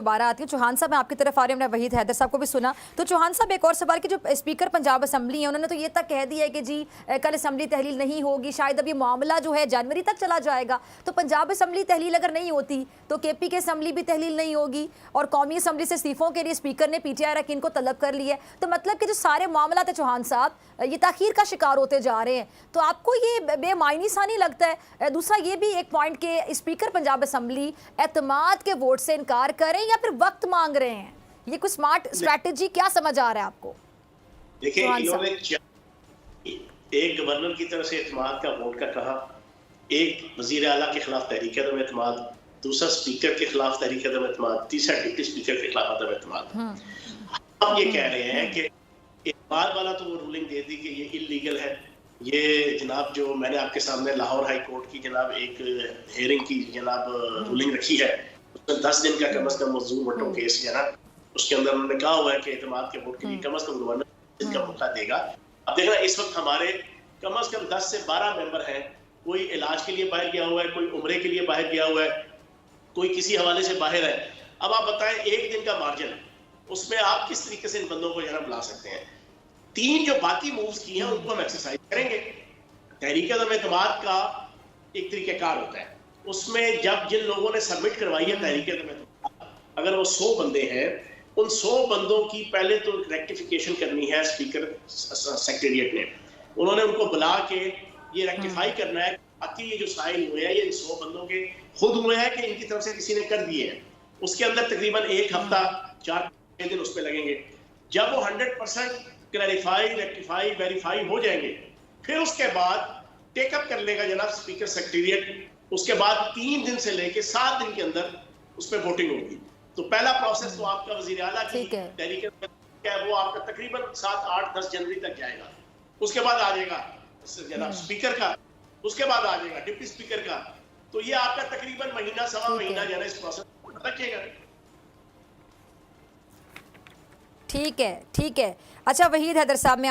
दोबारा आती हूँ चौहान साहब, मैं आपकी तरफ आ रही हूँ। हमने वहीद हैदर साहब को भी सुना, तो चौहान साहब एक और सवाल कि जो स्पीकर पंजाब असम्बली है उन्होंने तो ये तक कह दिया है कि जी कल असम्बली तहलील नहीं होगी, शायद अब ये मामला जो है जनवरी तक चला जाएगा। तो पंजाब असम्बली तहलील अगर नहीं होती तो केपी के असम्बली भी तहलील नहीं होगी, और कौमी असम्बली से इस्तीफों के लिए स्पीकर ने पीटीआई अरकान को तलब कर लिया है। तो मतलब कि जो सारे मामला थे चौहान साहब ये ताखीर का शिकार होते जा रहे हैं, तो आपको ये बेमायनी सा नहीं लगता है? दूसरा ये भी एक पॉइंट के स्पीकर पंजाब असम्बली एतमाद के वोट से इनकार करें या फिर वक्त मांग रहे हैं, ये कुछ स्मार्ट स्ट्रैटेजी क्या समझ आ रहा है आपको? देखिए, इन्होंने एक गवर्नर की तरफ से एतमाद का वोट का कहा, एक वजीर आला के खिलाफ तहरीक अदम एतमाद, दूसरा स्पीकर के खिलाफ तहरीक अदम एतमाद, तीसरा डिप्टी स्पीकर के खिलाफ अदम एतमाद। हम ये कह रहे हैं कि एतमाद वाला तो वो रूलिंग दे दी कि ये इलीगल है। ये जनाब जो मैंने आपके सामने लाहौर हाई कोर्ट की जनाब एक हेयरिंग की जनाब रूलिंग रखी है, उसमें 10 दिन का कम अज कम मजदूर वोटों केस है ना, उसके अंदर उन्होंने कहा हुआ है कि एतमाद के वोट के लिए कम अज कम गवर्नर इनका मौका देगा। अब देखना, इस वक्त हमारे कम अज कम 10 से 12 मेंबर हैं, कोई इलाज के लिए बाहर गया हुआ है, कोई उम्रे के लिए बाहर गया हुआ है, कोई किसी हवाले से बाहर है। अब आप बताएं, एक दिन का मार्जिन, उसमें आप किस तरीके से इन बंदों को जनाब बुला सकते हैं? 3 जो बाकी मूव्स किए हैं उनको हम एक्सरसाइज करेंगे। तहरीक अदम एतमाद का एक तरीकेकार होता है, उसमें जब जिन लोगों ने सबमिट करवाई है तहरीक अदम एतमाद, अगर वो 100 बंदे हैं, उन 100 बंदों की पहले तो रेक्टिफिकेशन करनी है स्पीकर सेक्रेटेरिएट ने। उन्होंने उनको बुला के ये रेक्टिफाई करना है बाकी ये जो साइन हुए हैं ये 100 बंदों के खुद हुए हैं कि इनकी तरफ से किसी ने कर दिए हैं। उसके अंदर तकरीबन 1 हफ्ता 4 दिन उस पर लगेंगे। जब वो 100% क्लैरिफाई, रेक्टिफाई, वेरीफाई हो जाएंगे, फिर उसके बाद टेकअप कर लेगा जनाब स्पीकर सेक्रेटेरिएट। उसके बाद 3 दिन से लेके 7 दिन के अंदर उस पर वोटिंग होगी। तो पहला प्रोसेस तो आपका वजीर आला की तहरीक है, वो आपका तकरीबन 7, 8, 10 जनवरी तक जाएगा। उसके बाद आ जाएगा जनाब स्पीकर का, उसके बाद आ जाएगा डिप्टी स्पीकर का। तो ये आपका तकरीबन महीना सवा महीना जो है इस प्रोसेस रखिएगा। ठीक है, ठीक है। अच्छा वहीद हैदर साहब, मैं